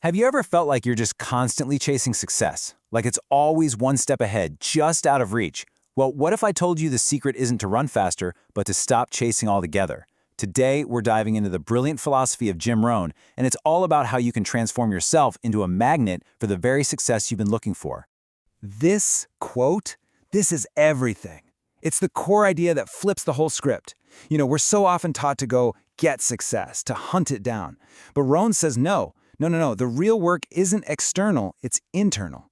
Have you ever felt like you're just constantly chasing success? Like it's always one step ahead, just out of reach? Well, what if I told you the secret isn't to run faster, but to stop chasing altogether? Today, we're diving into the brilliant philosophy of Jim Rohn, and it's all about how you can transform yourself into a magnet for the very success you've been looking for. This quote, this is everything. It's the core idea that flips the whole script. We're so often taught to go get success, to hunt it down. But Rohn says no. No. The real work isn't external, it's internal.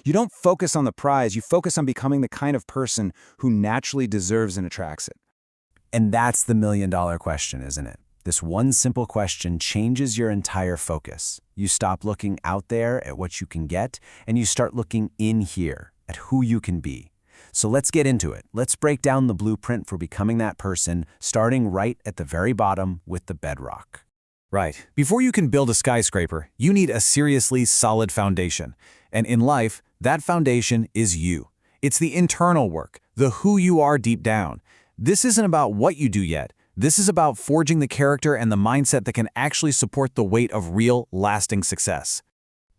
You don't focus on the prize, you focus on becoming the kind of person who naturally deserves and attracts it. And that's the million-dollar question, isn't it? This one simple question changes your entire focus. You stop looking out there at what you can get, and you start looking in here at who you can be. So let's get into it. Let's break down the blueprint for becoming that person, starting right at the very bottom with the bedrock. Right. Before you can build a skyscraper, you need a seriously solid foundation. And in life, that foundation is you. It's the internal work, the who you are deep down. This isn't about what you do yet. This is about forging the character and the mindset that can actually support the weight of real, lasting success.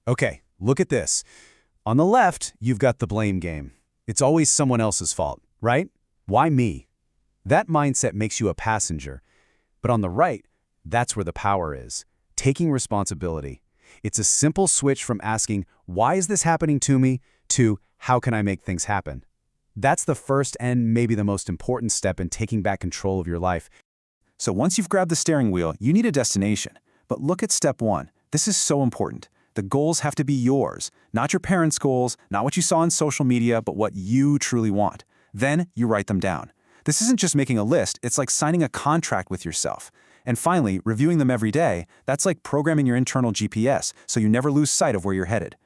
Okay, look at this. On the left, you've got the blame game. It's always someone else's fault, right? Why me? That mindset makes you a passenger. But on the right, that's where the power is. Taking responsibility. It's a simple switch from asking, why is this happening to me, to how can I make things happen? That's the first and maybe the most important step in taking back control of your life. So once you've grabbed the steering wheel, you need a destination. But look at step one. This is so important. The goals have to be yours, not your parents' goals, not what you saw on social media, but what you truly want. Then you write them down. This isn't just making a list, it's like signing a contract with yourself. And finally, reviewing them every day, that's like programming your internal GPS, so you never lose sight of where you're headed.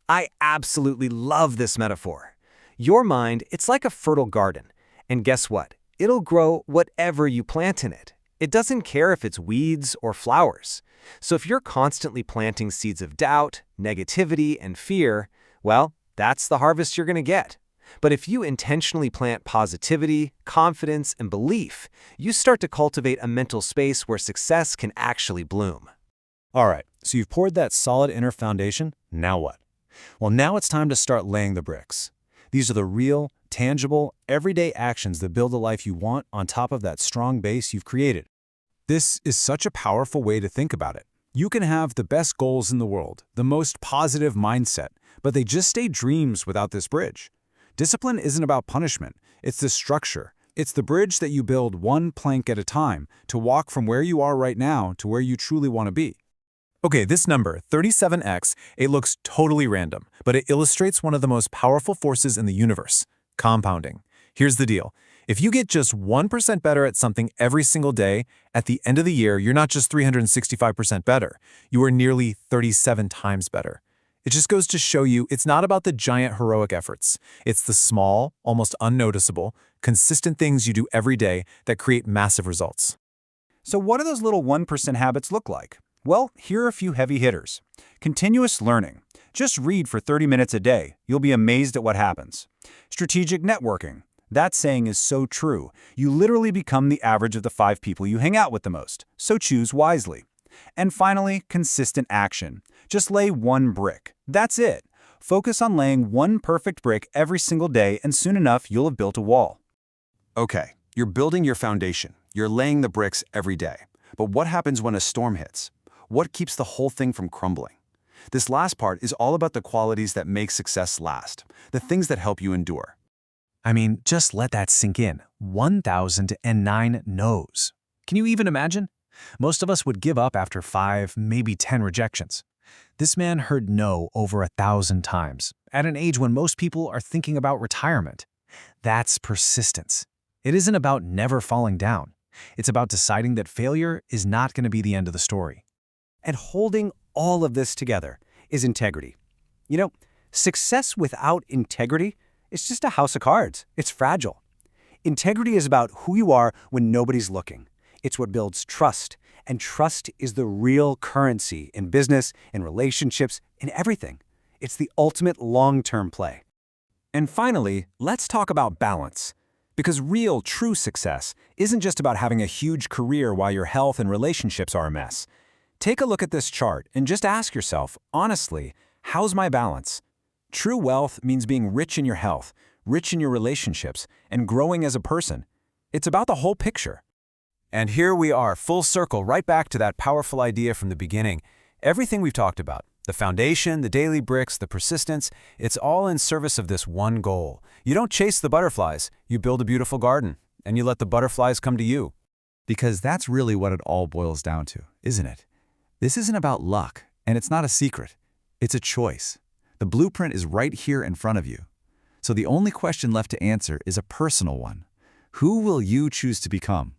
I absolutely love this metaphor. Your mind, it's like a fertile garden. And guess what? It'll grow whatever you plant in it. It doesn't care if it's weeds or flowers. So if you're constantly planting seeds of doubt, negativity, and fear, well, that's the harvest you're going to get. But if you intentionally plant positivity, confidence, and belief, you start to cultivate a mental space where success can actually bloom. All right, so you've poured that solid inner foundation. Now what? Well, now it's time to start laying the bricks. These are the real, tangible, everyday actions that build the life you want on top of that strong base you've created. This is such a powerful way to think about it. You can have the best goals in the world, the most positive mindset, but they just stay dreams without this bridge. Discipline isn't about punishment, it's the structure. It's the bridge that you build one plank at a time to walk from where you are right now to where you truly want to be. Okay, this number, 37x, it looks totally random, but it illustrates one of the most powerful forces in the universe, compounding. Here's the deal. If you get just 1% better at something every single day, at the end of the year, you're not just 365% better. You are nearly 37 times better. It just goes to show you it's not about the giant heroic efforts. It's the small, almost unnoticeable, consistent things you do every day that create massive results. So what do those little 1% habits look like? Well, here are a few heavy hitters. Continuous learning. Just read for 30 minutes a day. You'll be amazed at what happens. Strategic networking. That saying is so true. You literally become the average of the 5 people you hang out with the most, so choose wisely. And finally, consistent action. Just lay one brick. That's it. Focus on laying one perfect brick every single day, and soon enough, you'll have built a wall. Okay, you're building your foundation. You're laying the bricks every day. But what happens when a storm hits? What keeps the whole thing from crumbling? This last part is all about the qualities that make success last, the things that help you endure. I mean, just let that sink in. 1,009 no's. Can you even imagine? Most of us would give up after 5, maybe 10 rejections. This man heard no over 1,000 times, at an age when most people are thinking about retirement. That's persistence. It isn't about never falling down. It's about deciding that failure is not going to be the end of the story. And holding all of this together is integrity. Success without integrity is just a house of cards. It's fragile. Integrity is about who you are when nobody's looking. It's what builds trust, and trust is the real currency in business, in relationships, in everything. It's the ultimate long-term play. And finally, let's talk about balance. Because real, true success isn't just about having a huge career while your health and relationships are a mess. Take a look at this chart and just ask yourself, honestly, how's my balance? True wealth means being rich in your health, rich in your relationships, and growing as a person. It's about the whole picture. And here we are, full circle, right back to that powerful idea from the beginning. Everything we've talked about, the foundation, the daily bricks, the persistence, it's all in service of this one goal. You don't chase the butterflies, you build a beautiful garden, and you let the butterflies come to you. Because that's really what it all boils down to, isn't it? This isn't about luck, and it's not a secret. It's a choice. The blueprint is right here in front of you. So the only question left to answer is a personal one. Who will you choose to become?